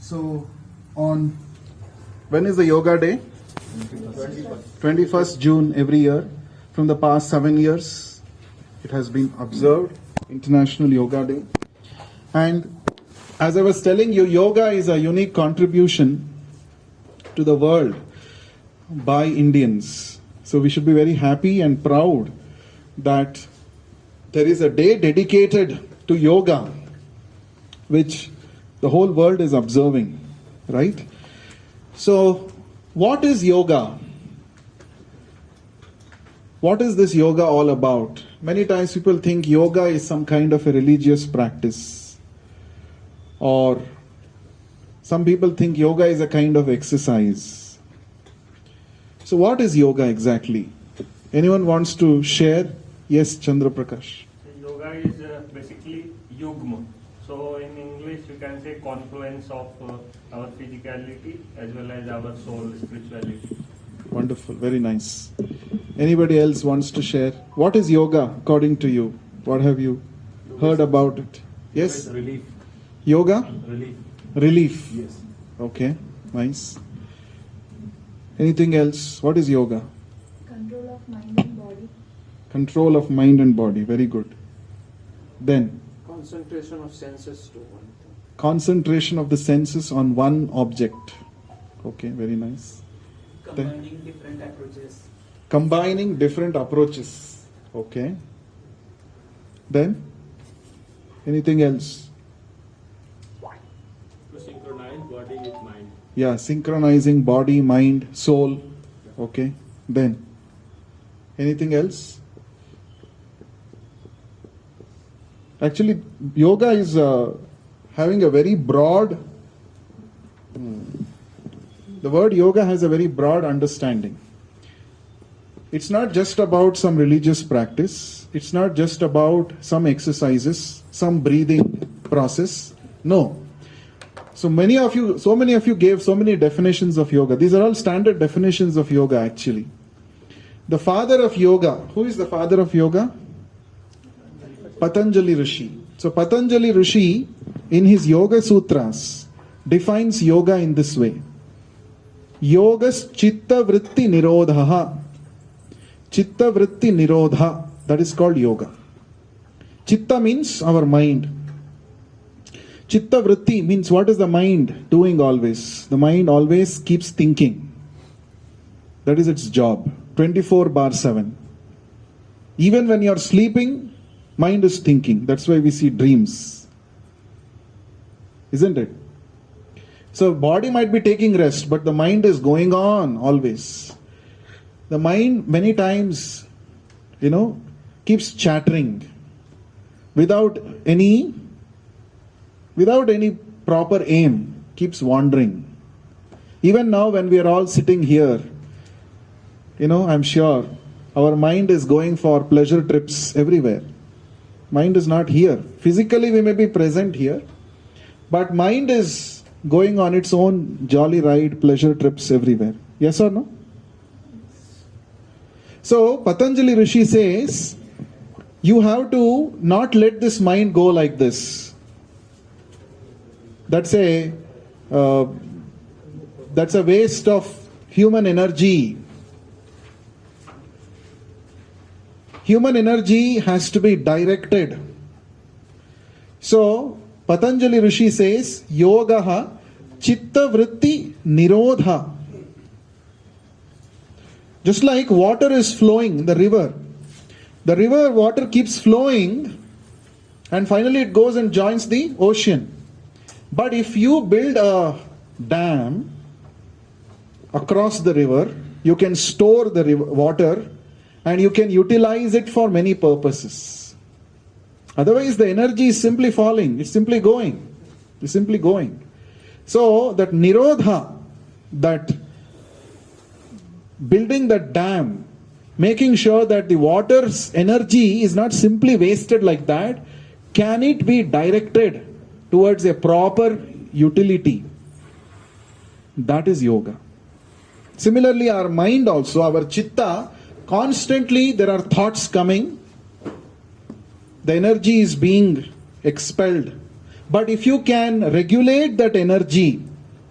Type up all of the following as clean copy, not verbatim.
So, when is the yoga day? 21st June every year. From the past 7 years, it has been observed, International Yoga Day. And as I was telling you, yoga is a unique contribution to the world by Indians. So we should be very happy and proud that there is a day dedicated to yoga, which the whole world is observing, right? So, what is yoga? What is this yoga all about? Many times people think yoga is some kind of a religious practice. Or some people think yoga is a kind of exercise. So what is yoga exactly? Anyone wants to share? Yes, Chandra Prakash. Yoga is basically yugma. So in English you can say confluence of our physicality as well as our soul spirituality. Wonderful, very nice. Anybody else wants to share? What is yoga according to you? What have you heard about it? Yes? Relief. Yoga? Relief. Relief. Yes. Okay, nice. Anything else? What is yoga? Control of mind and body. Control of mind and body, very good. Then? Concentration of senses to one thing. Concentration of the senses on one object. Okay, very nice. Combining different approaches. Combining different approaches. Okay. Then? Anything else? To synchronize body with mind. Yeah, synchronizing body, mind, soul. Okay. Then? Anything else? Actually, yoga is having a very broad. The word yoga has a very broad understanding. It's not just about some religious practice. It's not just about some exercises, some breathing process. No. So many of you gave so many definitions of yoga. These are all standard definitions of yoga actually. The father of yoga, who is the father of yoga? Patanjali Rishi. So Patanjali Rishi in his Yoga Sutras defines yoga in this way. Yogas chitta vritti nirodha. Chitta vritti nirodha. That is called yoga. Chitta means our mind. Chitta vritti means what is the mind doing always? The mind always keeps thinking. That is its job. 24/7. Even when you are sleeping, mind is thinking. That's why we see dreams. Isn't it? So body might be taking rest, but the mind is going on always. The mind many times, keeps chattering without any proper aim, keeps wandering. Even now when we are all sitting here, I'm sure our mind is going for pleasure trips everywhere. Mind is not here. Physically we may be present here, but mind is going on its own jolly ride, pleasure trips everywhere. Yes or no? So Patanjali Rishi says, you have to not let this mind go like this. That's a waste of human energy. Human energy has to be directed. So Patanjali Rishi says, yogaha chitta vritti nirodha. Just like water is flowing in the river water keeps flowing and finally it goes and joins the ocean. But if you build a dam across the river, you can store the water and you can utilize it for many purposes. Otherwise the energy is simply falling, it's simply going. So that nirodha, that building that dam, making sure that the water's energy is not simply wasted like that, can it be directed towards a proper utility? That is yoga. Similarly, our mind also, our chitta, constantly there are thoughts coming. The energy is being expelled. But if you can regulate that energy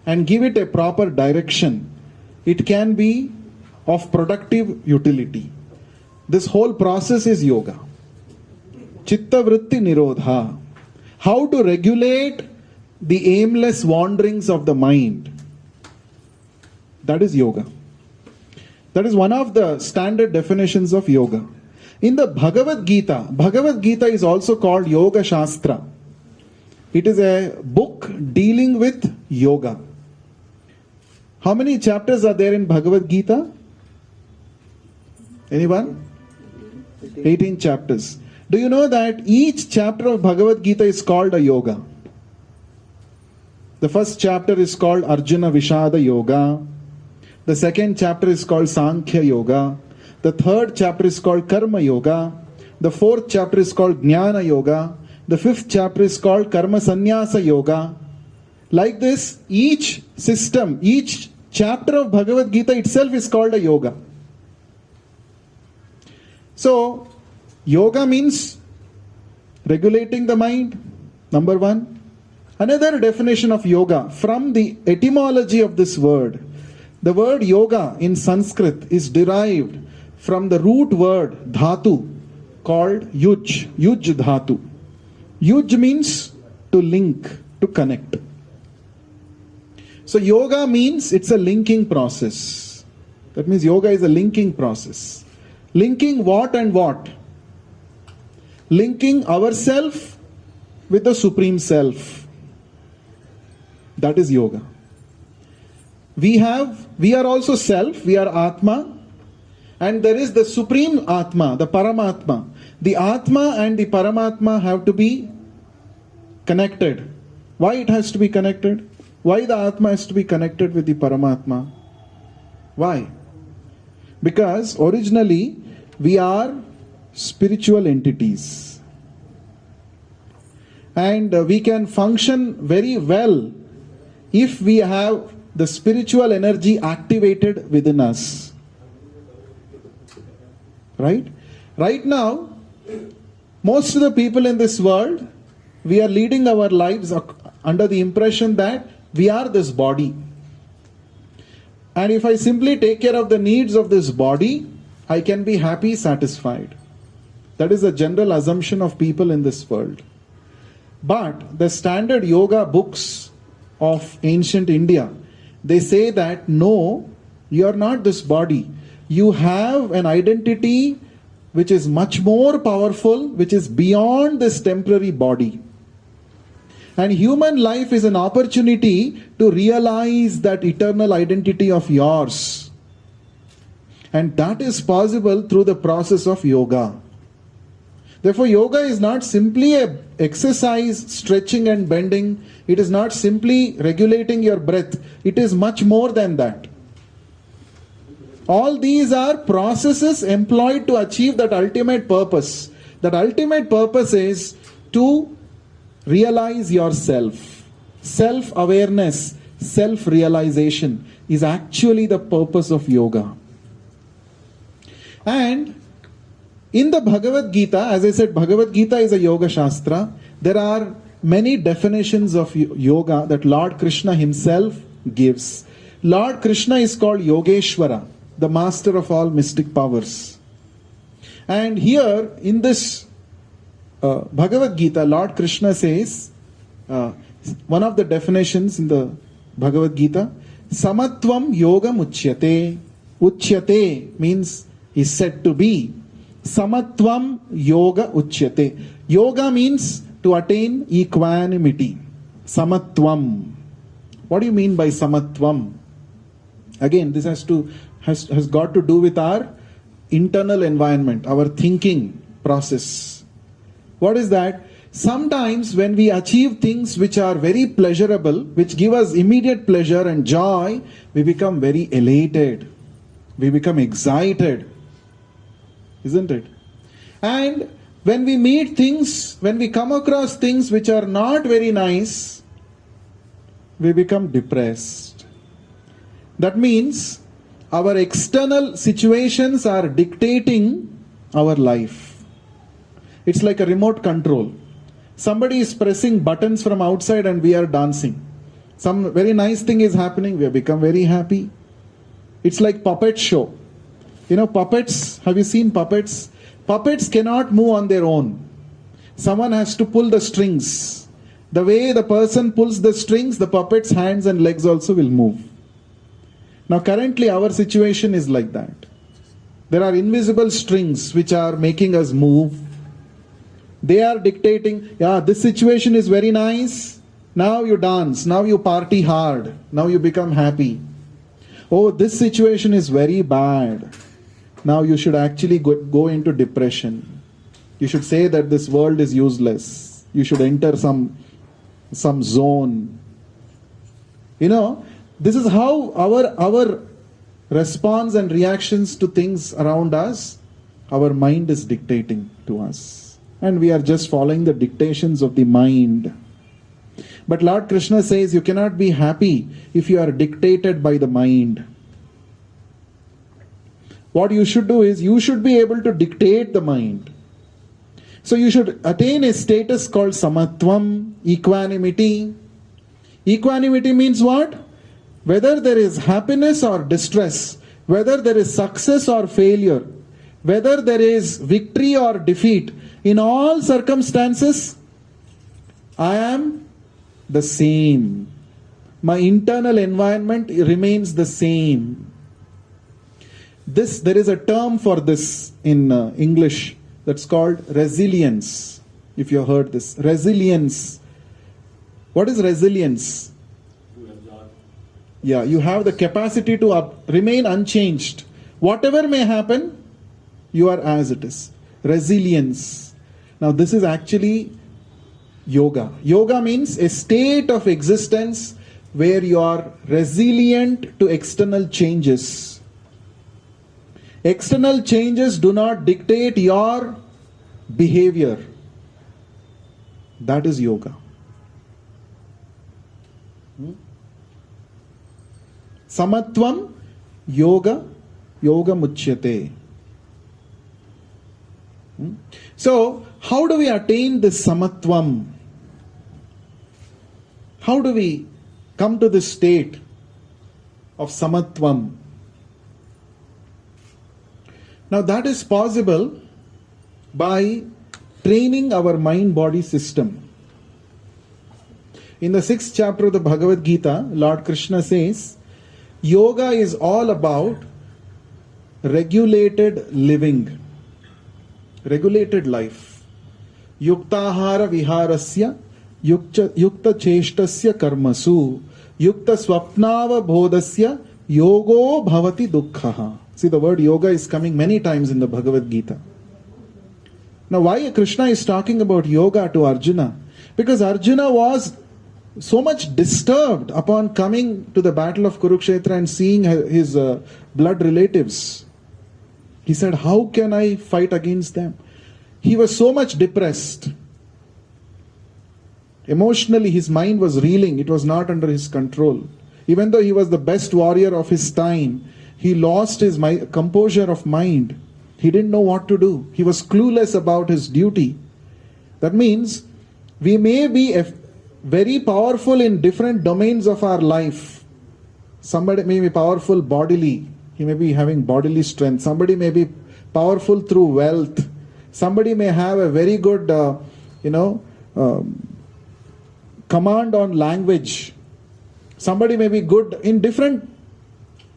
and give it a proper direction, it can be of productive utility. This whole process is yoga. Chitta vritti nirodha. How to regulate the aimless wanderings of the mind. That is yoga. That is one of the standard definitions of yoga. In the Bhagavad Gita is also called yoga-sastra. It is a book dealing with yoga. How many chapters are there in Bhagavad Gita? Anyone? 18 chapters. Do you know that each chapter of Bhagavad Gita is called a yoga? The first chapter is called Arjuna Vishada Yoga. The second chapter is called Sankhya Yoga. The third chapter is called Karma Yoga. The fourth chapter is called Jnana Yoga. The fifth chapter is called Karma Sannyasa Yoga. Like this, each system, each chapter of Bhagavad Gita itself is called a yoga. So, yoga means regulating the mind, number one. Another definition of yoga from the etymology of this word. The word yoga in Sanskrit is derived from the root word dhatu called yuj dhatu. Yuj means to link, to connect. So yoga means it's a linking process. That means yoga is a linking process. Linking what and what? Linking ourself with the Supreme Self. That is yoga. We are also self, we are Atma, and there is the Supreme Atma, the Paramatma. The Atma and the Paramatma have to be connected. Why it has to be connected? Why the Atma has to be connected with the Paramatma? Why? Because originally we are spiritual entities. And we can function very well if we have the spiritual energy activated within us. Right? Right now, most of the people in this world, we are leading our lives under the impression that we are this body. And if I simply take care of the needs of this body, I can be happy, satisfied. That is a general assumption of people in this world. But the standard yoga books of ancient India, they say that no, you are not this body. You have an identity which is much more powerful, which is beyond this temporary body. And human life is an opportunity to realize that eternal identity of yours. And that is possible through the process of yoga. Therefore, yoga is not simply an exercise, stretching and bending. It is not simply regulating your breath. It is much more than that. All these are processes employed to achieve that ultimate purpose. That ultimate purpose is to realize yourself. Self-awareness, self-realization is actually the purpose of yoga. And in the Bhagavad Gita, as I said, Bhagavad Gita is a yoga-sastra. There are many definitions of yoga that Lord Krishna himself gives. Lord Krishna is called Yogeshwara, the master of all mystic powers. And here in this Bhagavad Gita, Lord Krishna says, one of the definitions in the Bhagavad Gita, Samatvam yogam uchyate. Uchyate means is said to be. Samatvam yoga uchyate. Yoga means to attain equanimity. Samatvam. What do you mean by samatvam? Again, this has got to do with our internal environment, our thinking process. What is that? Sometimes when we achieve things which are very pleasurable, which give us immediate pleasure and joy, we become very elated. We become excited. Isn't it? And when we meet things, when we come across things which are not very nice, we become depressed. That means our external situations are dictating our life. It's like a remote control. Somebody is pressing buttons from outside and we are dancing. Some very nice thing is happening, we have become very happy. It's like puppet show. You know, puppets, have you seen puppets? Puppets cannot move on their own. Someone has to pull the strings. The way the person pulls the strings, the puppet's hands and legs also will move. Now currently our situation is like that. There are invisible strings which are making us move. They are dictating, yeah, this situation is very nice. Now you dance, now you party hard, now you become happy. Oh, this situation is very bad. Now you should actually go into depression. You should say that this world is useless. You should enter some zone. You know, this is how our response and reactions to things around us, our mind is dictating to us. And we are just following the dictations of the mind. But Lord Krishna says you cannot be happy if you are dictated by the mind. What you should do is, you should be able to dictate the mind. So you should attain a status called samatvam, equanimity. Equanimity means what? Whether there is happiness or distress, whether there is success or failure, whether there is victory or defeat, in all circumstances, I am the same. My internal environment remains the same. There is a term for this in English that's called resilience. If you have heard this, resilience. What is resilience? Yeah, you have the capacity to remain unchanged. Whatever may happen, you are as it is. Resilience. Now this is actually yoga. Yoga means a state of existence where you are resilient to external changes. External changes do not dictate your behavior. That is yoga. Samatvam yoga muchyate. So, how do we attain this samatvam? How do we come to this state of samatvam? Now that is possible by training our mind-body system. In the 6th chapter of the Bhagavad Gita, Lord Krishna says, yoga is all about regulated living, regulated life. Yuktahara viharasya, yukta cheshtasya karmasu, yukta swapnava bodhasya, yogo bhavati dukkhaha. See, the word yoga is coming many times in the Bhagavad Gita. Now, why Krishna is talking about yoga to Arjuna? Because Arjuna was so much disturbed upon coming to the battle of Kurukshetra and seeing his blood relatives. He said, how can I fight against them? He was so much depressed. Emotionally, his mind was reeling. It was not under his control. Even though he was the best warrior of his time, he lost his composure of mind. He didn't know what to do. He was clueless about his duty. That means we may be very powerful in different domains of our life. Somebody may be powerful bodily. He may be having bodily strength. Somebody may be powerful through wealth. Somebody may have a very good, command on language. Somebody may be good in different,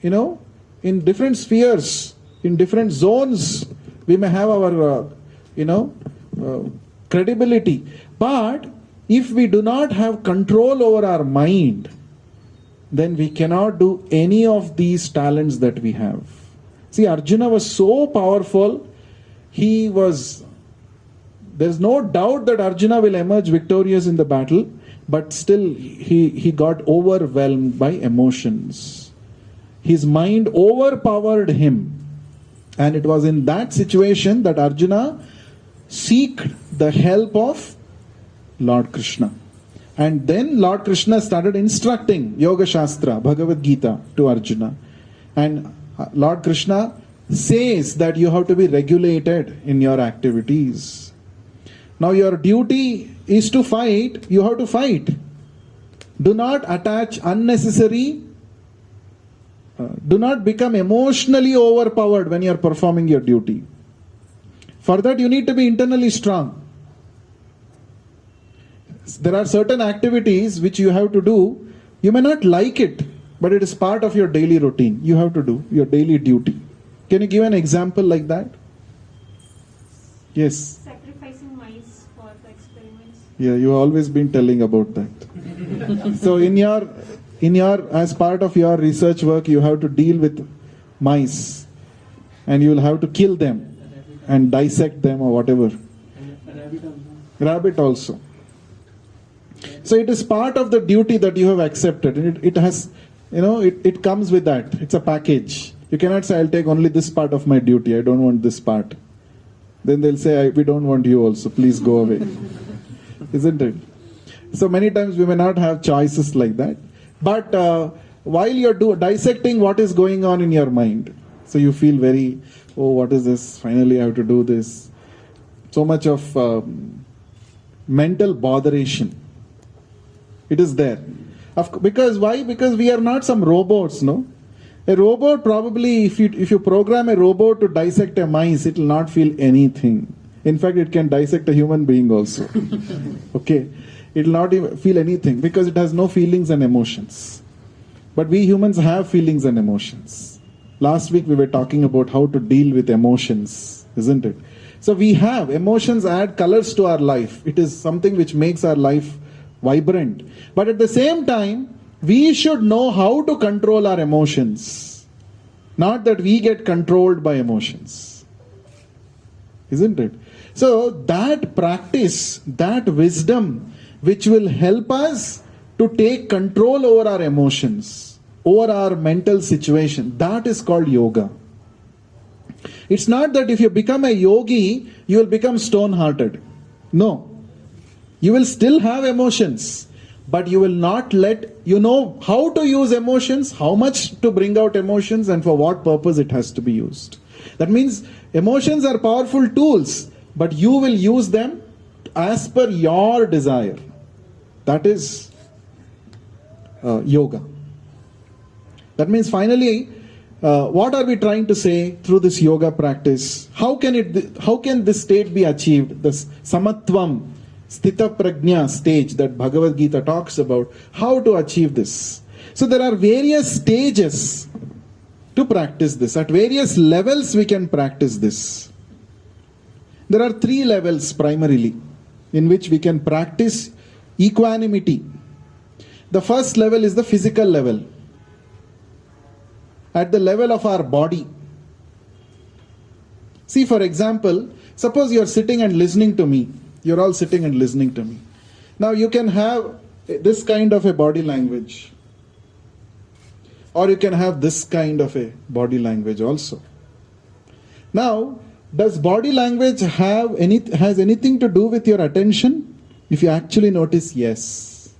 in different spheres, in different zones. We may have our, credibility. But if we do not have control over our mind, then we cannot do any of these talents that we have. See, Arjuna was so powerful. There's no doubt that Arjuna will emerge victorious in the battle, but still he got overwhelmed by emotions. His mind overpowered him. And it was in that situation that Arjuna sought the help of Lord Krishna. And then Lord Krishna started instructing yoga-sastra, Bhagavad Gita to Arjuna. And Lord Krishna says that you have to be regulated in your activities. Now your duty is to fight, you have to fight. Do not attach unnecessary, do not become emotionally overpowered when you are performing your duty. For that, you need to be internally strong. There are certain activities which you have to do. You may not like it, but it is part of your daily routine. You have to do your daily duty. Can you give an example like that? Yes. Sacrificing mice for the experiments. Yeah, you have always been telling about that. So in your as part of your research work, you have to deal with mice, and you will have to kill them and dissect them or whatever. Rabbit also. So it is part of the duty that you have accepted. It has, it comes with that. It's a package. You cannot say, I'll take only this part of my duty. I don't want this part. Then they'll say, we don't want you also. Please go away. Isn't it? So many times we may not have choices like that. But while you're dissecting what is going on in your mind, so you feel very, oh, what is this? Finally, I have to do this. So much of mental botheration. It is there. Because why? Because we are not some robots, no? A robot probably, if you program a robot to dissect a mice, it will not feel anything. In fact, it can dissect a human being also. Okay? It will not even feel anything because it has no feelings and emotions. But we humans have feelings and emotions. Last week we were talking about how to deal with emotions, isn't it? So we have emotions, add colors to our life. It is something which makes our life vibrant. But at the same time, we should know how to control our emotions. Not that we get controlled by emotions. Isn't it? So that practice, that wisdom, which will help us to take control over our emotions, over our mental situation, that is called yoga. It's not that if you become a yogi, you will become stone-hearted. No. You will still have emotions, but you will not know how to use emotions, how much to bring out emotions, and for what purpose it has to be used. That means emotions are powerful tools, but you will use them as per your desire. That is yoga. That means finally, what are we trying to say through this yoga practice? How can this state be achieved? This samatvam, sthita prajna stage that Bhagavad Gita talks about. How to achieve this? So there are various stages to practice this. At various levels we can practice this. There are 3 levels primarily in which we can practice equanimity. The first level is the physical level. At the level of our body. See, for example, suppose you are sitting and listening to me. You're all sitting and listening to me. Now you can have this kind of a body language. Or you can have this kind of a body language also. Now, does body language has anything to do with your attention? If you actually notice, yes.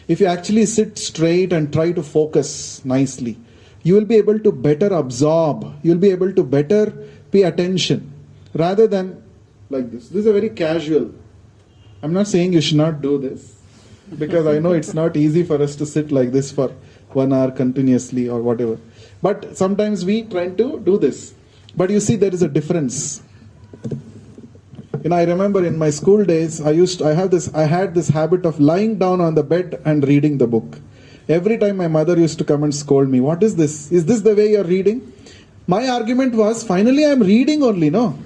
If you actually sit straight and try to focus nicely, you will be able to better absorb. You will be able to better pay attention. Rather than like this. This is a very casual. I'm not saying you should not do this. Because I know it's not easy for us to sit like this for 1 hour continuously or whatever. But sometimes we try to do this. But you see, there is a difference. I remember in my school days, I had this habit of lying down on the bed and reading the book. Every time my mother used to come and scold me, what is this? Is this the way you're reading? My argument was, finally I'm reading only, no?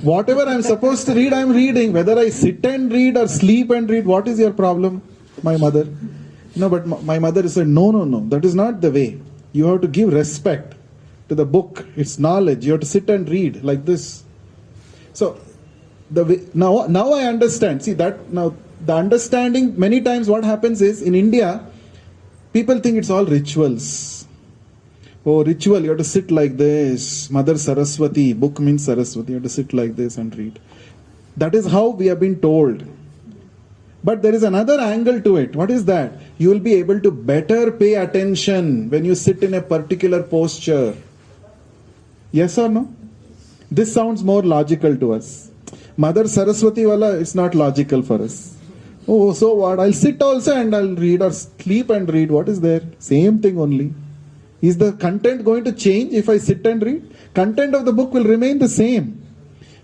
Whatever I'm supposed to read, I'm reading. Whether I sit and read or sleep and read, what is your problem, my mother? No, but my mother said, no, that is not the way. You have to give respect to the book, its knowledge. You have to sit and read like this. So, now I understand. See that now the understanding, many times what happens is, in India, people think it's all rituals. Oh, ritual, you have to sit like this. Mother Saraswati, book means Saraswati, you have to sit like this and read. That is how we have been told. But there is another angle to it. What is that? You will be able to better pay attention when you sit in a particular posture. Yes or no? This sounds more logical to us. Mother Saraswati wala is not logical for us. Oh, so what? I'll sit also and I'll read, or sleep and read. What is there? Same thing only. Is the content going to change if I sit and read? Content of the book will remain the same.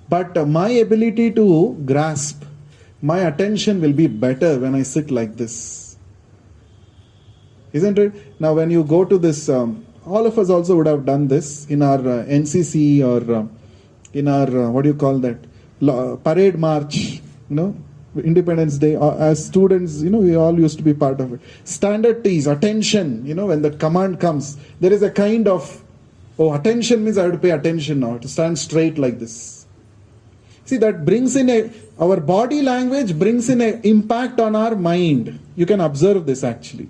But my ability to grasp, my attention will be better when I sit like this. Isn't it? Now when you go to this, all of us also would have done this in our NCC or in our, what do you call that? Parade march, Independence Day. As students, we all used to be part of it. Standard T's, attention, when the command comes, there is a kind of, attention means I have to pay attention now, to stand straight like this. See, that brings in our body language brings in an impact on our mind. You can observe this actually.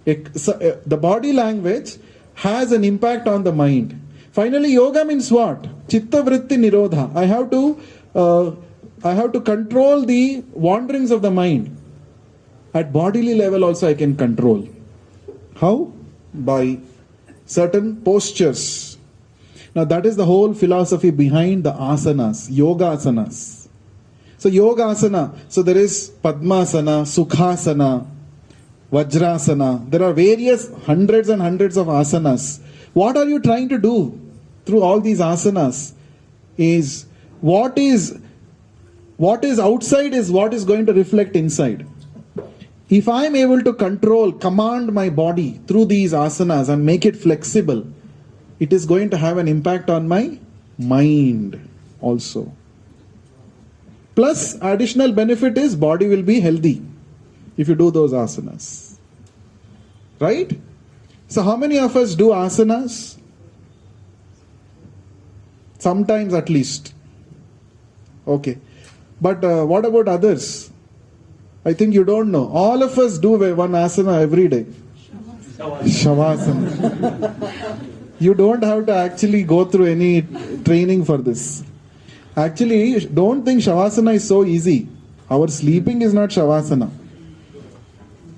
The body language has an impact on the mind. Finally, yoga means what? Chitta vritti nirodha. I have to control the wanderings of the mind. At bodily level also I can control. How? By certain postures. Now that is the whole philosophy behind the asanas, yoga-asanas. So yoga-asana, so there is Padmasana, Sukhasana, Vajrasana. There are various hundreds and hundreds of asanas. What are you trying to do through all these asanas? Is what is outside is what is going to reflect inside. If I am able to command my body through these asanas and make it flexible, it is going to have an impact on my mind also. Plus, additional benefit is body will be healthy if you do those asanas. Right? So how many of us do asanas? Sometimes at least. Okay. But what about others? I think you don't know. All of us do one asana every day. Shavasana. You don't have to actually go through any training for this. Actually, don't think Shavasana is so easy. Our sleeping is not Shavasana.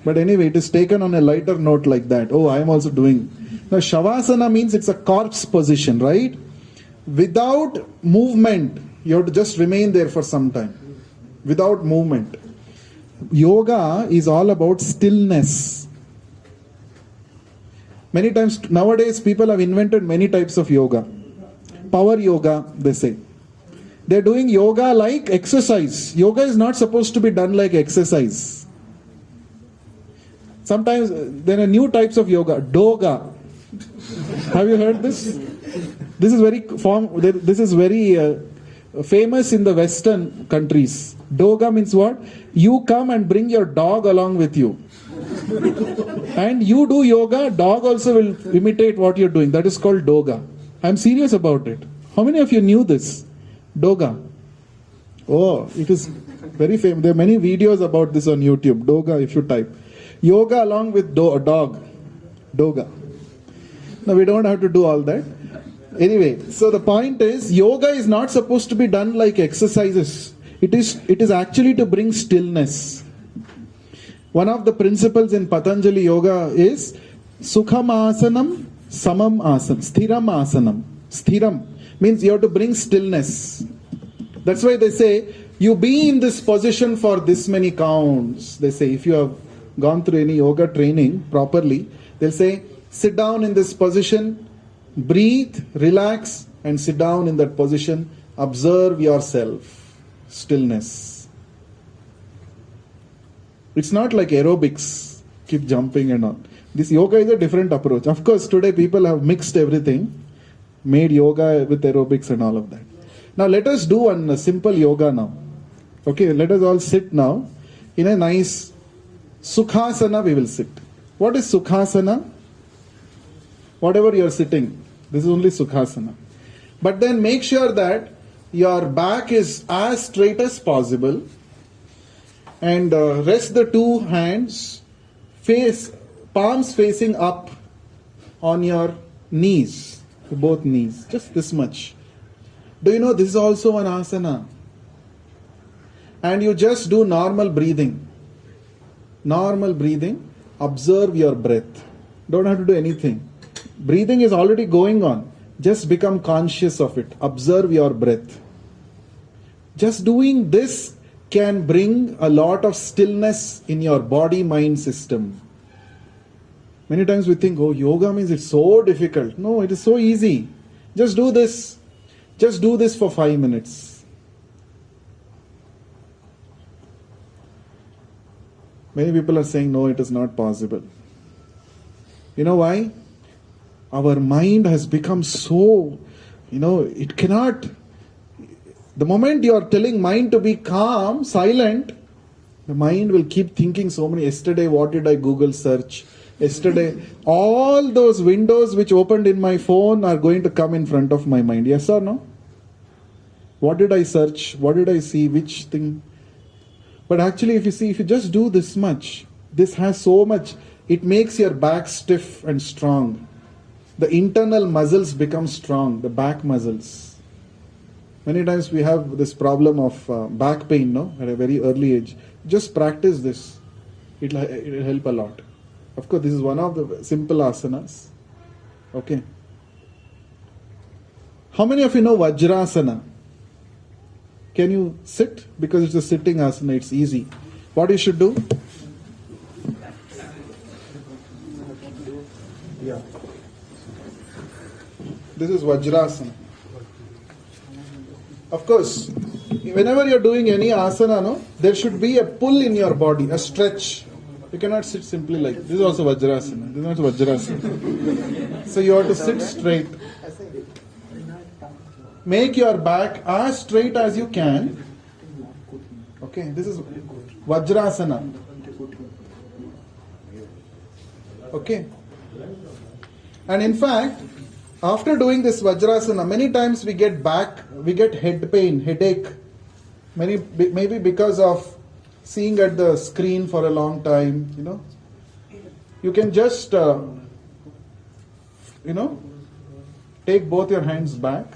But anyway, it is taken on a lighter note like that. Oh, I am also doing. Now, Shavasana means it's a corpse position, right? Without movement, you have to just remain there for some time. Without movement. Yoga is all about stillness. Many times, nowadays, people have invented many types of yoga. Power yoga, they say. They're doing yoga like exercise. Yoga is not supposed to be done like exercise. Sometimes there are new types of yoga. Doga. Have you heard this? This is very famous in the Western countries. Doga means what? You come and bring your dog along with you. And you do yoga, dog also will imitate what you're doing. That is called doga. I'm serious about it. How many of you knew this? Doga. Oh, it is very famous. There are many videos about this on YouTube. Doga, if you type. Yoga along with dog. Doga. Now we don't have to do all that. Anyway, so the point is, yoga is not supposed to be done like exercises. It is actually to bring stillness. One of the principles in Patanjali yoga is Sukham asanam, Samam asanam, Sthiram asanam. Sthiram means you have to bring stillness. That's why they say, you be in this position for this many counts. They say, if you have gone through any yoga training properly, they'll say, sit down in this position, breathe, relax, and sit down in that position. Observe yourself. Stillness. It's not like aerobics, keep jumping and all. This yoga is a different approach. Of course, today people have mixed everything, made yoga with aerobics and all of that. Now let us do one simple yoga now. Okay, let us all sit now in a nice Sukhasana we will sit. What is Sukhasana? Whatever you are sitting, this is only Sukhasana. But then make sure that your back is as straight as possible and rest the two hands, palms facing up on your knees, both knees, just this much. Do you know this is also an asana? And you just do normal breathing. Normal breathing, observe your breath. Don't have to do anything. Breathing is already going on. Just become conscious of it. Observe your breath. Just doing this can bring a lot of stillness in your body-mind system. Many times we think, oh, yoga means it's so difficult. No, it is so easy. Just do this. Just do this for 5 minutes. Many people are saying, no, it is not possible. You know why? Our mind has become so, it cannot. The moment you are telling mind to be calm, silent, the mind will keep thinking so many. Yesterday, what did I Google search? Yesterday, all those windows which opened in my phone are going to come in front of my mind. Yes or no? What did I search? What did I see? Which thing? But actually, if you just do this much, this has so much, it makes your back stiff and strong. The internal muscles become strong, the back muscles. Many times we have this problem of back pain, no? At a very early age. Just practice this. It'll help a lot. Of course, this is one of the simple asanas. Okay. How many of you know Vajrasana? Can you sit? Because it's a sitting asana, it's easy. What you should do? Yeah. This is Vajrasana. Of course, whenever you're doing any asana, no, there should be a pull in your body, a stretch. You cannot sit simply like this. Is also Vajrasana. This is not Vajrasana. So you have to sit straight. Make your back as straight as you can. Okay, this is Vajrasana. Okay. And in fact, after doing this Vajrasana, many times we get head pain, headache. Maybe because of seeing at the screen for a long time, You can just, take both your hands back.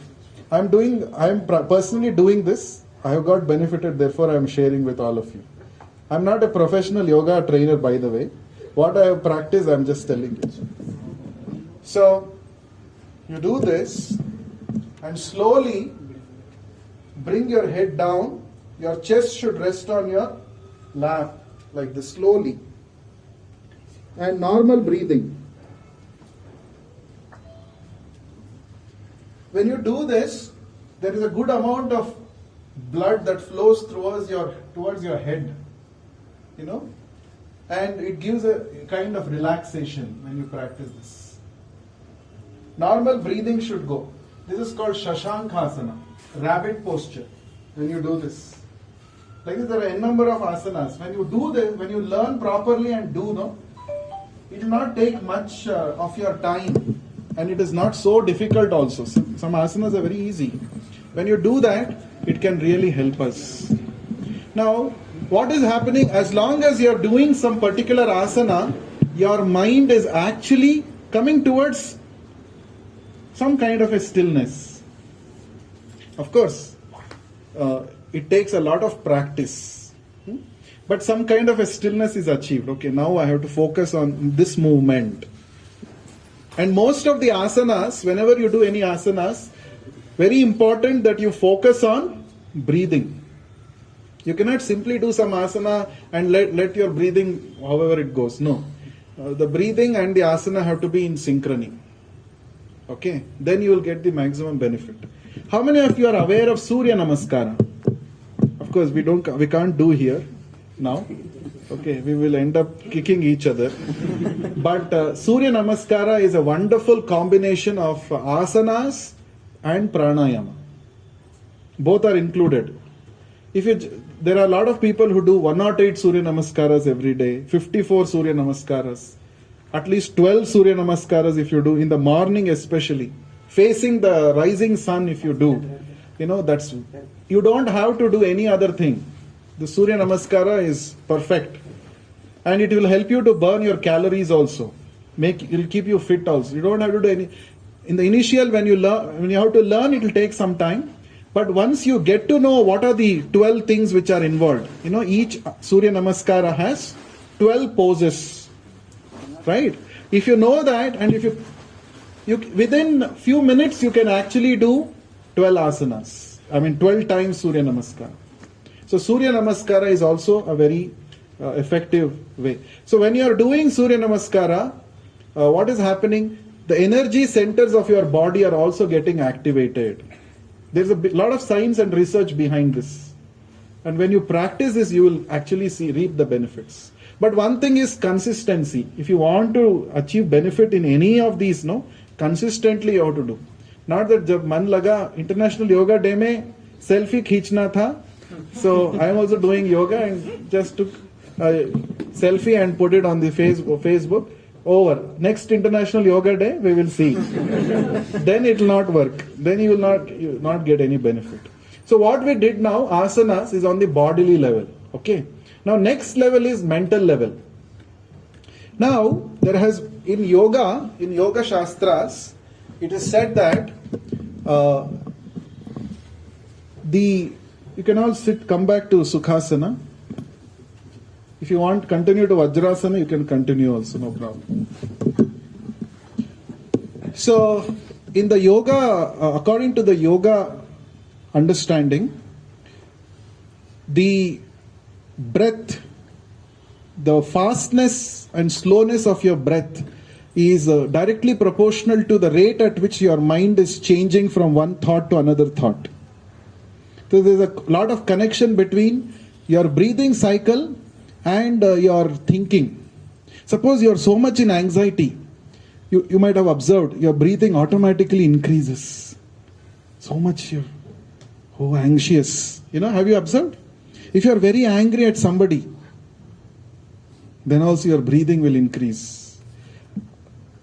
I am personally doing this. I have got benefited, therefore I am sharing with all of you. I am not a professional yoga trainer, by the way. What I have practiced, I am just telling you. So, you do this and slowly bring your head down. Your chest should rest on your lap like this, slowly. And normal breathing. When you do this, there is a good amount of blood that flows towards your head, and it gives a kind of relaxation when you practice this. Normal breathing should go. This is called Shashankhasana, rabbit posture. When you do this, like this, there are a number of asanas. When you do this, when you learn properly and do, it will not take much of your time. And it is not so difficult also. Some asanas are very easy. When you do that, it can really help us. Now, what is happening, as long as you are doing some particular asana, your mind is actually coming towards some kind of a stillness. Of course, it takes a lot of practice. But some kind of a stillness is achieved. Okay, now I have to focus on this movement. And most of the asanas, whenever you do any asanas, very important that you focus on breathing. You cannot simply do some asana and let your breathing however it goes. No. The breathing and the asana have to be in synchrony. Okay. Then you will get the maximum benefit. How many of you are aware of Surya Namaskara? Of course, we can't do here now. Okay, we will end up kicking each other. But Surya Namaskara is a wonderful combination of asanas and pranayama. Both are included. There are a lot of people who do 108 Surya Namaskaras every day, 54 Surya Namaskaras, at least 12 Surya Namaskaras if you do, in the morning especially. Facing the rising sun if you do. You don't have to do any other thing. The Surya Namaskara is perfect. And it will help you to burn your calories also. It will keep you fit also. You don't have to do any. In the initial, when you have to learn, it will take some time. But once you get to know what are the 12 things which are involved, each Surya Namaskara has 12 poses. Right? If you know that, and if you within a few minutes, you can actually do 12 asanas. 12 times Surya Namaskara. So Surya Namaskara is also a very effective way. So when you are doing Surya Namaskara, what is happening? The energy centers of your body are also getting activated. There's a lot of science and research behind this. And when you practice this, you will actually reap the benefits. But one thing is consistency. If you want to achieve benefit in any of these, consistently you have to do. Not that jab man laga International Yoga Day mein selfie kheenchna tha. So I am also doing yoga and just took a selfie and put it on the Facebook. Over. Next International Yoga Day, we will see. Then it will not work. Then you will not get any benefit. So what we did now, asanas, is on the bodily level. Okay. Now next level is mental level. Now there has in yoga-sastras, it is said that you can all come back to Sukhasana. If you want continue to Vajrasana, you can continue also, no problem. So in the yoga, according to the yoga understanding, the breath, the fastness and slowness of your breath is directly proportional to the rate at which your mind is changing from one thought to another thought. So there's a lot of connection between your breathing cycle and your thinking. Suppose you are so much in anxiety, you might have observed your breathing automatically increases. So much you're anxious. Have you observed? If you are very angry at somebody, then also your breathing will increase.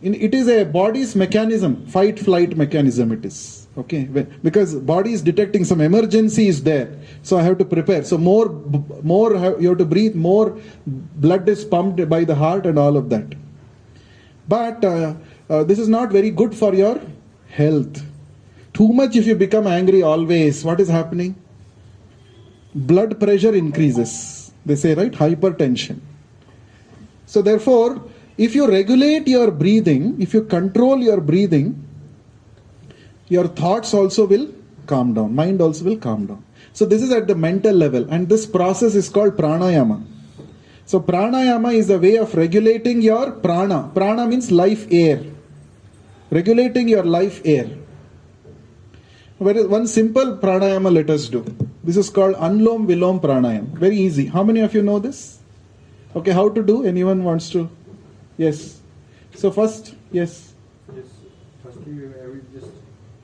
It is a body's mechanism, fight-flight mechanism it is. Okay, because body is detecting some emergency is there, so I have to prepare. So more you have to breathe, more blood is pumped by the heart and all of that. But this is not very good for your health. Too much if you become angry always, what is happening? Blood pressure increases. They say, right? Hypertension. So therefore, if you regulate your breathing, if you control your breathing, your thoughts also will calm down. Mind also will calm down. So this is at the mental level, and this process is called pranayama. So pranayama is a way of regulating your prana. Prana means life air. Regulating your life air. One simple pranayama let us do. This is called Anlom Vilom Pranayama. Very easy. How many of you know this? Okay, how to do? Anyone wants to? Yes. So first, yes. Yes. Firstly, we will just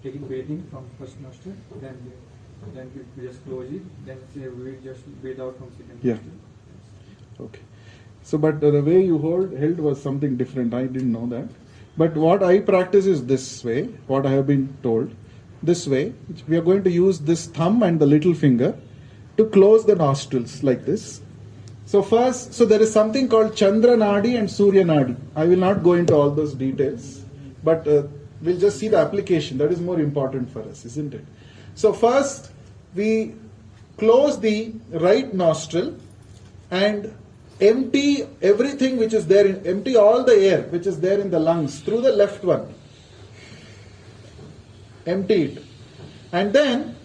taking breathing from first nostril, then we just close it, then we will just breathe out from second nostril. Yeah. Okay. So, but the way you held was something different. I didn't know that. But what I practice is this way. What I have been told, this way. We are going to use this thumb and the little finger to close the nostrils like this. So first, there is something called Chandra Nadi and Surya Nadi. I will not go into all those details, but we'll just see the application. That is more important for us, isn't it? So first, we close the right nostril and empty everything which is there, empty all the air which is there in the lungs through the left one. Empty it. And then,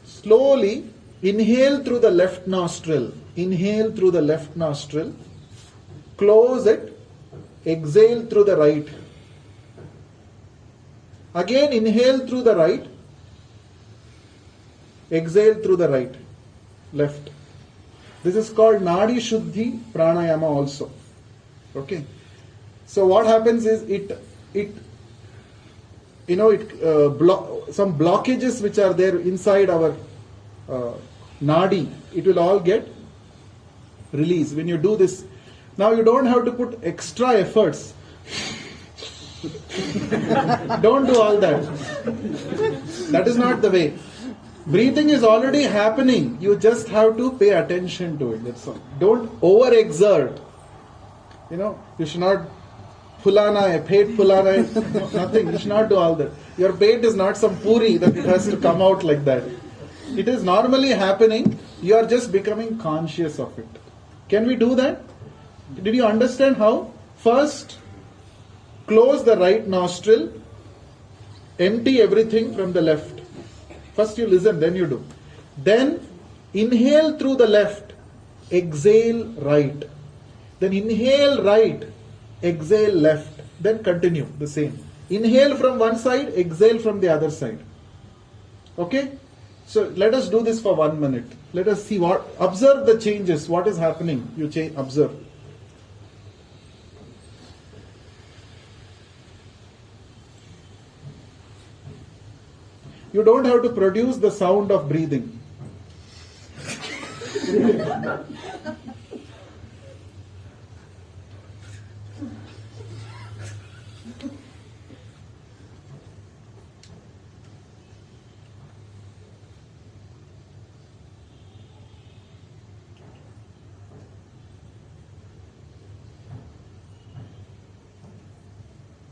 slowly inhale through the left nostril. Inhale through the left nostril. Close it. Exhale through the right. Again inhale through the right. Exhale through the right. Left. This is called Nadi Shuddhi Pranayama also. Okay. So what happens is some blockages which are there inside our Nadi, it will all get released when you do this. Now you don't have to put extra efforts. Don't do all that. That is not the way. Breathing is already happening. You just have to pay attention to it. That's all. Don't overexert. You should not pulana, pet pulana, nothing. You should not do all that. Your pet is not some puri that it has to come out like that. It is normally happening. You are just becoming conscious of it. Can we do that? Did you understand how? First, close the right nostril, empty everything from the left. First you listen, then you do. Then Inhale through the left, exhale right. Then inhale right, exhale left. Then continue the same. Inhale from one side, exhale from the other side. Okay? So let us do this for 1 minute. Let us see what, observe the changes, what is happening. You observe. You don't have to produce the sound of breathing.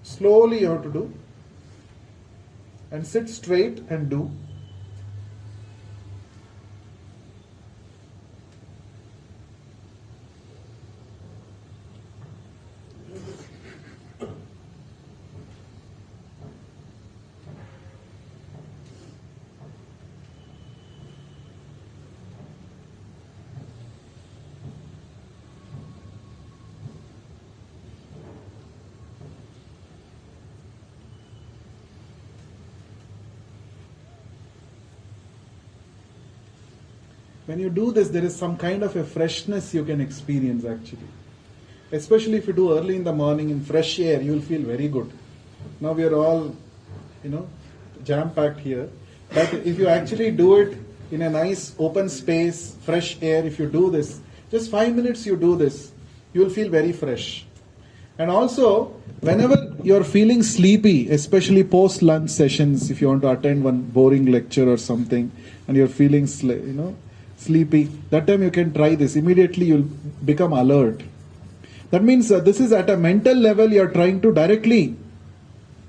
Slowly you have to do. And sit straight and do. When you do this, there is some kind of a freshness you can experience actually. Especially if you do early in the morning in fresh air, you will feel very good. Now we are all, jam-packed here. But if you actually do it in a nice open space, fresh air, if you do this, just 5 minutes you do this, you will feel very fresh. And also, whenever you are feeling sleepy, especially post-lunch sessions, if you want to attend one boring lecture or something, and you're feeling, sleepy, that time you can try this. Immediately you'll become alert. That means this is at a mental level, you're trying to directly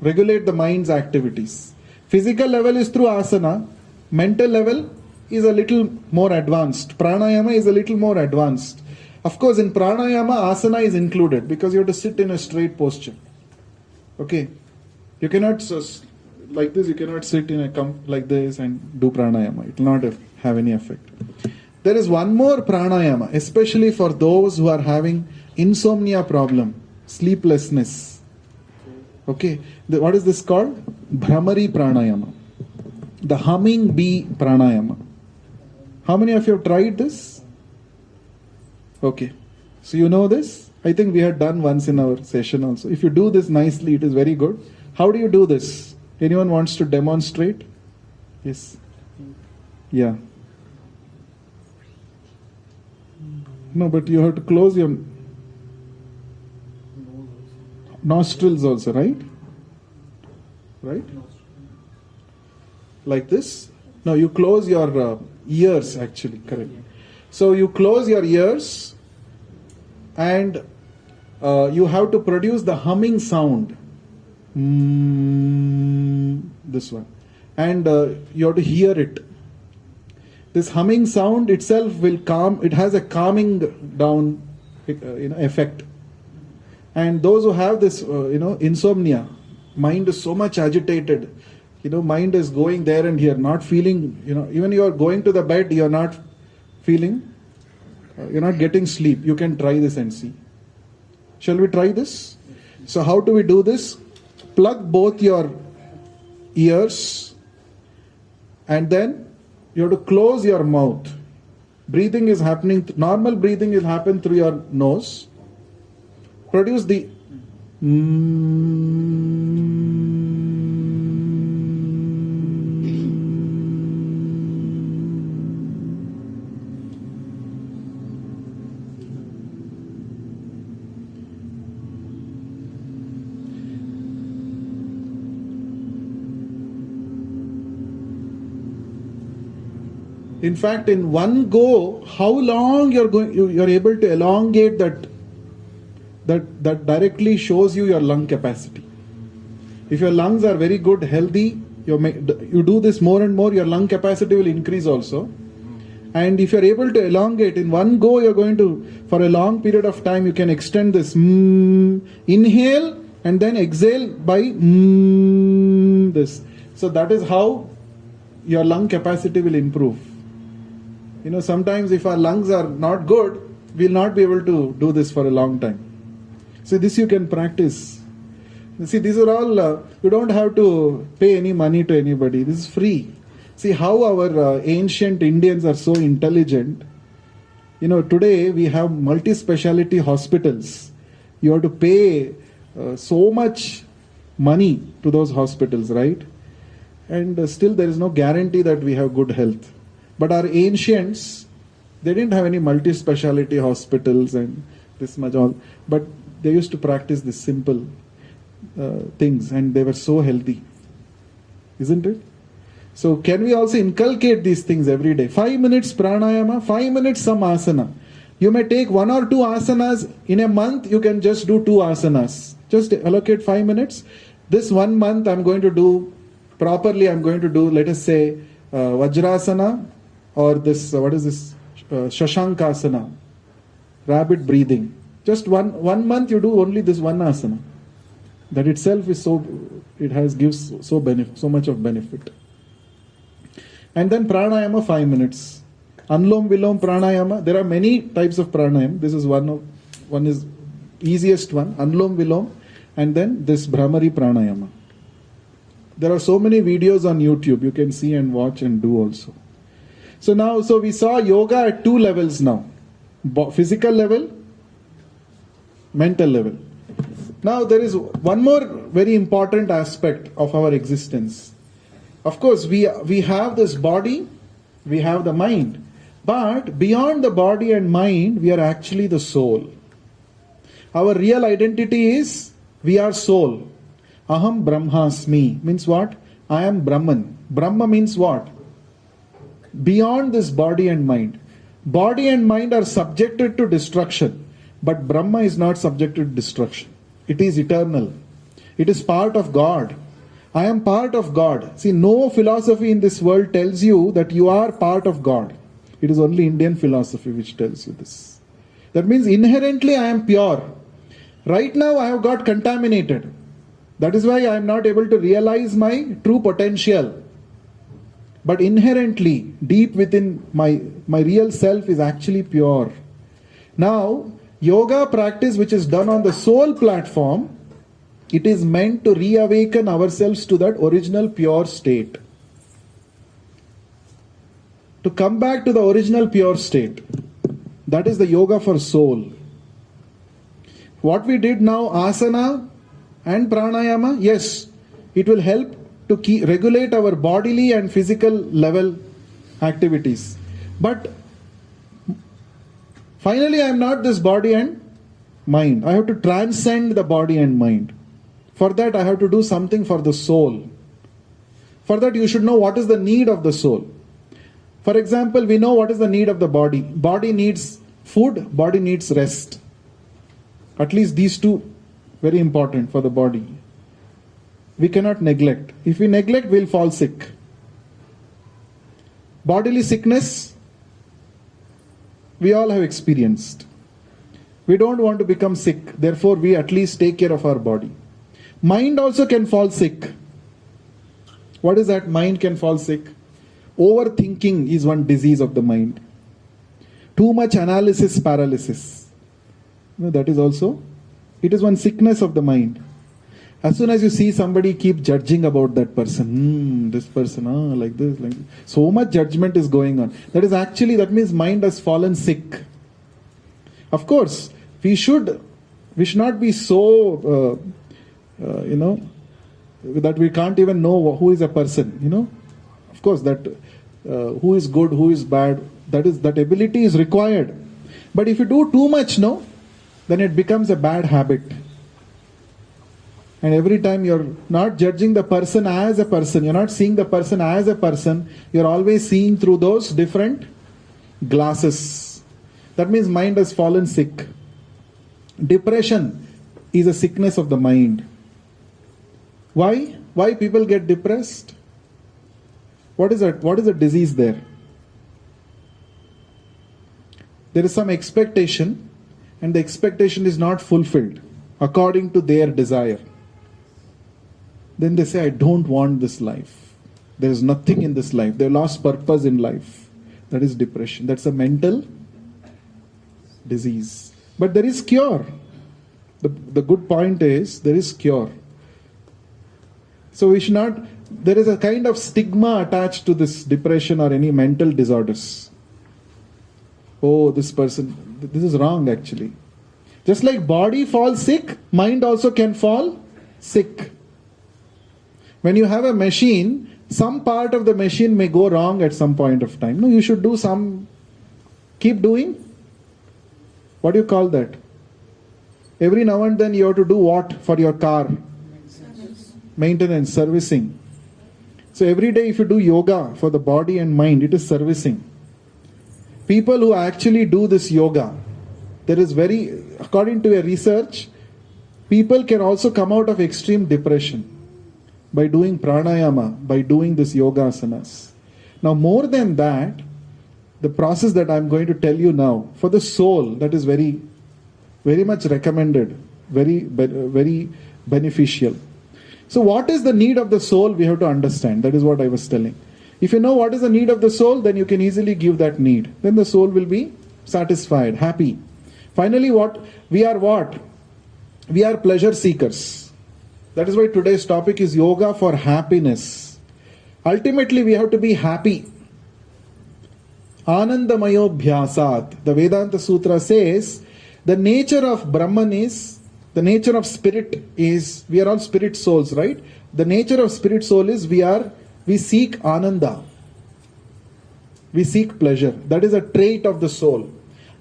regulate the mind's activities. Physical level is through asana. Mental level is a little more advanced. Pranayama is a little more advanced. Of course, in pranayama, asana is included because you have to sit in a straight posture. Okay? You cannot, like this, you cannot sit in a like this and do pranayama. It will not have any effect. There is one more pranayama, especially for those who are having insomnia problem, sleeplessness. Okay, what is this called? Bhramari pranayama. The humming bee pranayama. How many of you have tried this? Okay, so you know this? I think we had done once in our session also. If you do this nicely, it is very good. How do you do this? Anyone wants to demonstrate? Yes. Yeah. No, but you have to close your nostrils also, right? Right? Like this? No, you close your ears actually, correct. So you close your ears and you have to produce the humming sound. This one. And you have to hear it. This humming sound itself will calm, it has a calming down effect. And those who have this, insomnia, mind is so much agitated, mind is going there and here, not feeling, even you are going to the bed, you are not feeling, you're not getting sleep. You can try this and see. Shall we try this? So how do we do this? Plug both your ears and then you have to close your mouth. Breathing is happening, normal breathing will happen through your nose. Produce the in fact, in one go, how long you're able to elongate that directly shows you your lung capacity. If your lungs are very good, healthy, you do this more and more, your lung capacity will increase also. And if you're able to elongate, in one go you're going to, for a long period of time, you can extend this. Inhale and then exhale by this. So that is how your lung capacity will improve. Sometimes if our lungs are not good, we'll not be able to do this for a long time. So this you can practice. See, these are all, you don't have to pay any money to anybody. This is free. See how our ancient Indians are so intelligent. Today we have multi-speciality hospitals. You have to pay so much money to those hospitals, right? And still there is no guarantee that we have good health. But our ancients, they didn't have any multi-speciality hospitals and this much all. But they used to practice these simple things and they were so healthy. Isn't it? So can we also inculcate these things every day? 5 minutes pranayama, 5 minutes some asana. You may take 1 or 2 asanas. In a month, you can just do 2 asanas. Just allocate 5 minutes. This 1 month I'm going to do properly. I'm going to do, let us say, Vajrasana or this, Shashankasana, rabbit breathing. Just one month you do only this one asana. That itself is gives so much of benefit. And then pranayama 5 minutes. Anlom Vilom pranayama. There are many types of pranayama. This is one is easiest one. Anlom Vilom, and then this Brahmari pranayama. There are so many videos on YouTube. You can see and watch and do also. So we saw yoga at 2 levels now. Physical level, mental level. Now there is one more very important aspect of our existence. Of course, we have this body, we have the mind. But beyond the body and mind, we are actually the soul. Our real identity is, we are soul. Aham Brahmasmi means what? I am Brahman. Brahma means what? Beyond this body and mind. Body and mind are subjected to destruction. But Brahma is not subjected to destruction. It is eternal. It is part of God. I am part of God. See, no philosophy in this world tells you that you are part of God. It is only Indian philosophy which tells you this. That means inherently I am pure. Right now I have got contaminated. That is why I am not able to realize my true potential. But inherently, deep within my real self is actually pure. Now, yoga practice which is done on the soul platform, it is meant to reawaken ourselves to that original pure state. To come back to the original pure state. That is the yoga for soul. What we did now, asana and pranayama, yes, it will help to regulate our bodily and physical level activities. But finally, I am not this body and mind. I have to transcend the body and mind. For that, I have to do something for the soul. For that, you should know what is the need of the soul. For example, we know what is the need of the body. Body needs food, body needs rest. At least these two, very important for the body. We cannot neglect. If we neglect, we'll fall sick. Bodily sickness, we all have experienced. We don't want to become sick. Therefore, we at least take care of our body. Mind also can fall sick. What is that? Mind can fall sick. Overthinking is one disease of the mind. Too much analysis, paralysis. That is also, it is one sickness of the mind. As soon as you see somebody keep judging about that person, this person, like this, like this. So much judgment is going on. That means mind has fallen sick. Of course, we should not be so, that we can't even know who is a person, Of course, that who is good, who is bad, that ability is required. But if you do too much, then it becomes a bad habit. And every time you're not judging the person as a person, you're not seeing the person as a person, you're always seeing through those different glasses. That means mind has fallen sick. Depression is a sickness of the mind. Why? Why people get depressed? What is that? What is the disease there? There is some expectation, and the expectation is not fulfilled according to their desire. Then they say, I don't want this life. There is nothing in this life. They lost purpose in life. That is depression. That's a mental disease. But there is cure. The good point is there is cure. So we should not, there is a kind of stigma attached to this depression or any mental disorders. Oh, this person, this is wrong actually. Just like body falls sick, mind also can fall sick. When you have a machine, some part of the machine may go wrong at some point of time. No, you should do some, keep doing. What do you call that? Every now and then you have to do what for your car? Maintenance, servicing. So every day if you do yoga for the body and mind, it is servicing. People who actually do this yoga, there is according to a research, people can also come out of extreme depression by doing pranayama, by doing this yoga-asanas. Now more than that, the process that I am going to tell you now, for the soul, that is very, very much recommended, very beneficial. So what is the need of the soul? We have to understand. That is what I was telling. If you know what is the need of the soul, then you can easily give that need. Then the soul will be satisfied, happy. Finally, we are? We are pleasure seekers. That is why today's topic is yoga for happiness. Ultimately, we have to be happy. Anandamayo bhyasat. The Vedanta Sutra says, the nature of Brahman is, the nature of spirit is, we are all spirit souls, right? The nature of spirit soul is we seek ananda. We seek pleasure. That is a trait of the soul.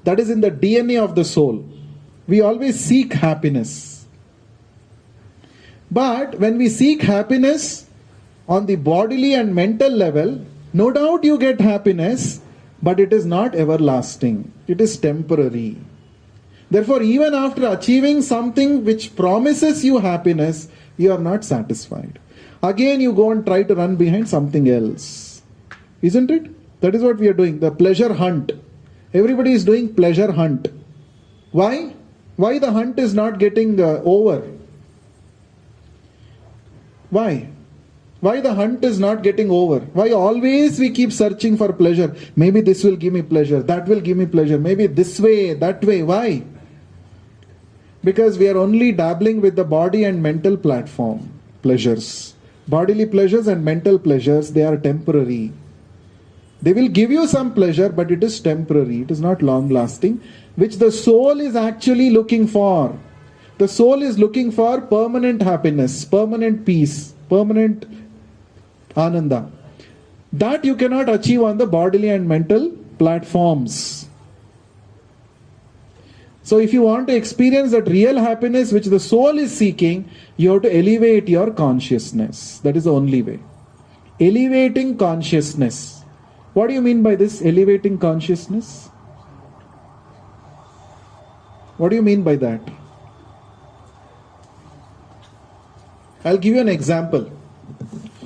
That is in the DNA of the soul. We always seek happiness. But when we seek happiness on the bodily and mental level, no doubt you get happiness, but it is not everlasting. It is temporary. Therefore, even after achieving something which promises you happiness, you are not satisfied. Again, you go and try to run behind something else. Isn't it? That is what we are doing. The pleasure hunt. Everybody is doing pleasure hunt. Why? Why the hunt is not getting over? Why? Why the hunt is not getting over? Why always we keep searching for pleasure? Maybe this will give me pleasure, that will give me pleasure, maybe this way, that way. Why? Because we are only dabbling with the body and mental platform pleasures. Bodily pleasures and mental pleasures, they are temporary. They will give you some pleasure, but it is temporary. It is not long lasting, which the soul is actually looking for. The soul is looking for permanent happiness, permanent peace, permanent ananda. That you cannot achieve on the bodily and mental platforms. So if you want to experience that real happiness which the soul is seeking, you have to elevate your consciousness. That is the only way. Elevating consciousness. What do you mean by this, elevating consciousness? What do you mean by that? I'll give you an example.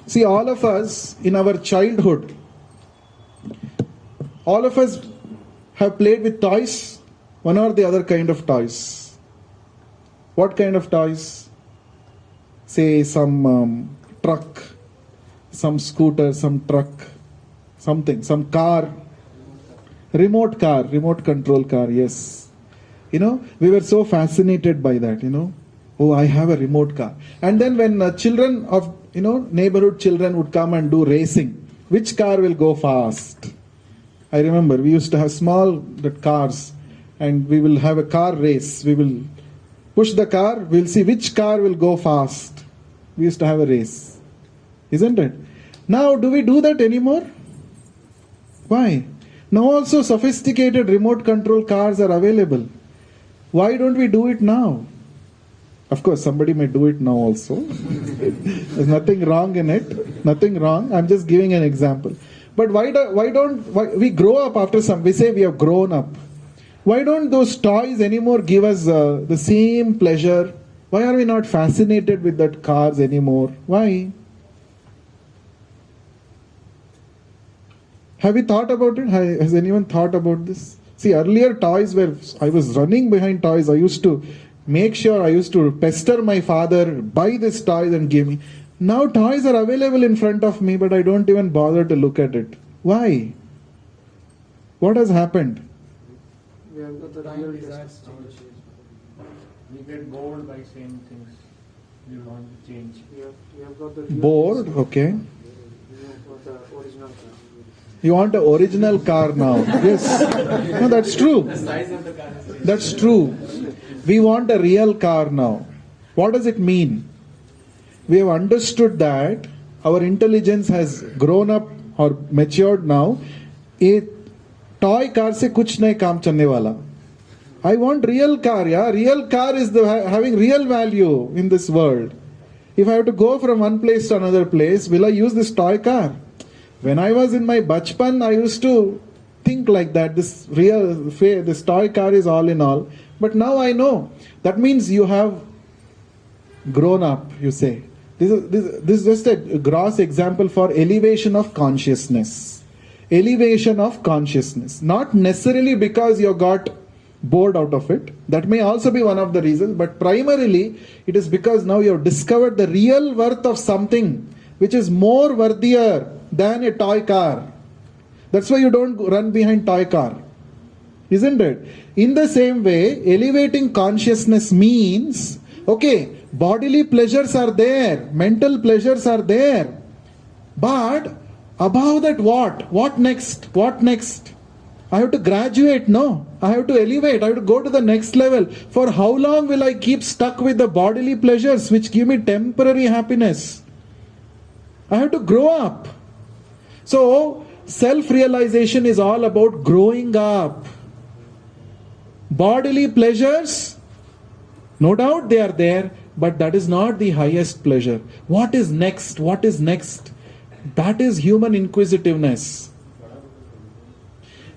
See, all of us in our childhood, all of us have played with toys, one or the other kind of toys. What kind of toys? Say some truck, some scooter, some truck, something, some car, remote control car, yes. We were so fascinated by that, Oh, I have a remote car. And then when children of, neighborhood children would come and do racing, which car will go fast? I remember we used to have small cars and we will have a car race. We will push the car, we'll see which car will go fast. We used to have a race. Isn't it? Now, do we do that anymore? Why? Now also sophisticated remote control cars are available. Why don't we do it now? Of course, somebody may do it now also. There's nothing wrong in it. Nothing wrong. I'm just giving an example. But why we grow up after some, we say we have grown up. Why don't those toys anymore give us the same pleasure? Why are we not fascinated with that cars anymore? Why? Have you thought about it? Has anyone thought about this? See, earlier toys were, I was running behind toys. I used to pester my father, buy this toys and give me. Now toys are available in front of me, but I don't even bother to look at it. Why? What has happened? We have got the Time real desires test. change. We get bored by same things. We want to change. We have got the real Bored, test. okay. We have got the original car. You want an original car now. Yes. No, that's true. That's true. We want a real car now. What does it mean? We have understood that our intelligence has grown up or matured now. A toy car se kuch nahi kaam chलने वाला. I want real car, yeah. Real car is having real value in this world. If I have to go from one place to another place, will I use this toy car? When I was in my bachpan, I used to think like that. This toy car is all in all. But now I know. That means you have grown up, you say. This is just a gross example for elevation of consciousness. Elevation of consciousness. Not necessarily because you got bored out of it. That may also be one of the reasons. But primarily, it is because now you have discovered the real worth of something which is more worthier than a toy car. That's why you don't run behind toy car. Isn't it? In the same way, elevating consciousness means, okay, bodily pleasures are there, mental pleasures are there. But above that what? What next? What next? I have to graduate, no? I have to elevate, I have to go to the next level. For how long will I keep stuck with the bodily pleasures which give me temporary happiness? I have to grow up. So, self-realization is all about growing up. Bodily pleasures, no doubt they are there, but that is not the highest pleasure. What is next? What is next? That is human inquisitiveness.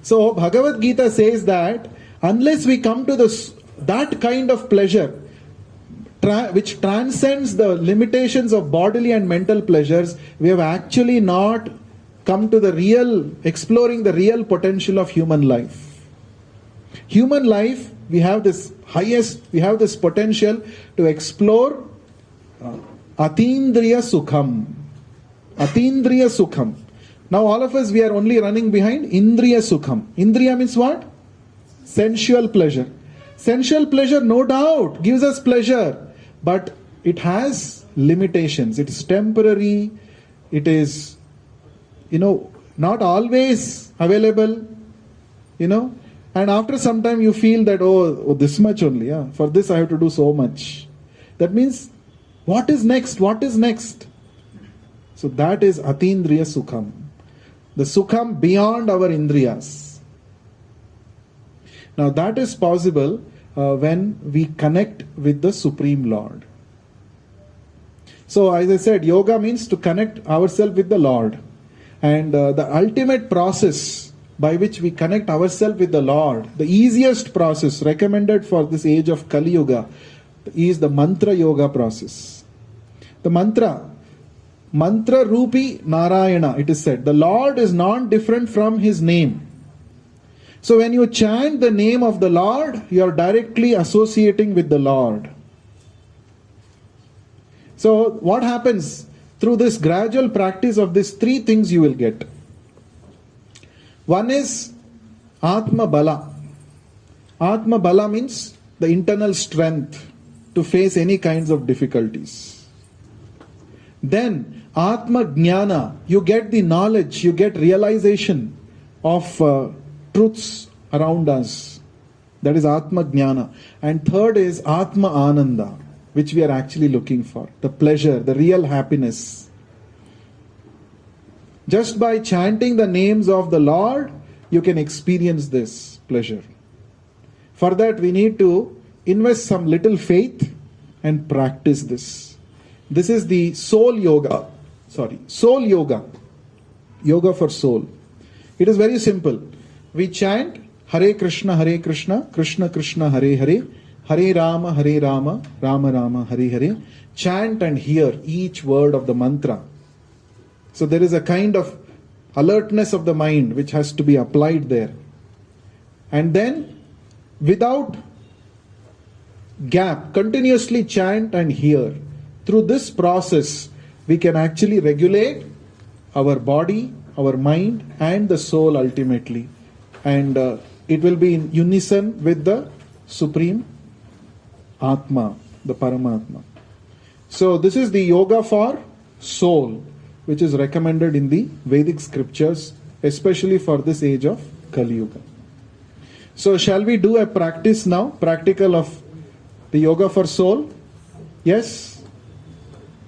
So, Bhagavad Gita says that unless we come to that kind of pleasure, which transcends the limitations of bodily and mental pleasures, we have actually not come to exploring the real potential of human life. Human life, we have this potential to explore atindriya sukham. Atindriya sukham. Now all of us, we are only running behind indriya sukham. Indriya means what? Sensual pleasure. Sensual pleasure, no doubt, gives us pleasure. But it has limitations. It is temporary. It is, not always available. And after some time you feel that, oh, this much only. Yeah, for this I have to do so much. That means, what is next? What is next? So that is atindriya sukham. The sukham beyond our indriyas. Now that is possible when we connect with the Supreme Lord. So as I said, yoga means to connect ourselves with the Lord. And the ultimate process by which we connect ourselves with the Lord, the easiest process recommended for this age of Kali Yuga, is the mantra yoga process. The mantra Rupi Narayana, it is said. The Lord is not different from His name. So when you chant the name of the Lord, you are directly associating with the Lord. So what happens? Through this gradual practice of these three things you will get. One is Atma Bala. Atma Bala means the internal strength to face any kinds of difficulties. Then Atma Jnana, you get the knowledge, you get realization of truths around us. That is Atma Jnana. And third is Atma Ananda, which we are actually looking for. The pleasure, the real happiness. Just by chanting the names of the Lord, you can experience this pleasure. For that we need to invest some little faith and practice this. This is the soul yoga. Soul yoga. Yoga for soul. It is very simple. We chant Hare Krishna, Krishna Krishna, Hare Hare, Hare Rama, Rama Rama, Hare Hare. Chant and hear each word of the mantra. So there is a kind of alertness of the mind which has to be applied there. And then, without gap, continuously chant and hear. Through this process, we can actually regulate our body, our mind, and the soul ultimately. and it will be in unison with the Supreme Atma, the Paramatma. So this is the yoga for soul, which is recommended in the Vedic scriptures, especially for this age of Kali Yuga. So shall we do a practice now, practical of the yoga for soul? Yes?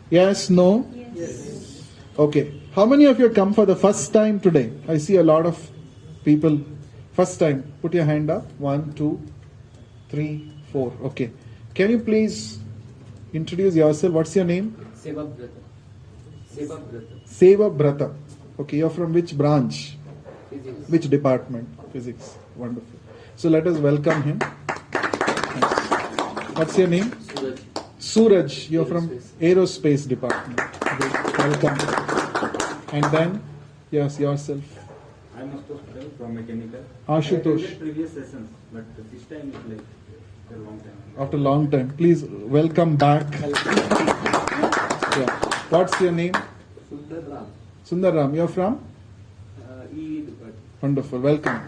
Yes, no? Yes. Okay. How many of you come for the first time today? I see a lot of people. First time. Put your hand up. 1, 2, 3, 4. Okay. Can you please introduce yourself? What's your name? Seva Brata. Seva Brata. Seva Brata. Okay. You're from which branch? Physics. Which department? Physics. Wonderful. So let us welcome him. What's your name? Suraj. Suraj. You're from Aerospace. Aerospace department. Good. Welcome. And then, yes, yourself. I'm Ashutosh from mechanical. Ashutosh. I attended previous sessions, but this time is like a long time. After a long time. Please welcome back. Yeah. What's your name? Sundar Ram. Sundaram. You're from? E department. Wonderful. Welcome.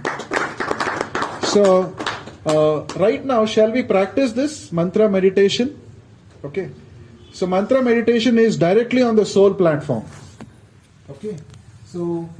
So, right now, shall we practice this mantra meditation? Okay. So, mantra meditation is directly on the soul platform. Okay. So,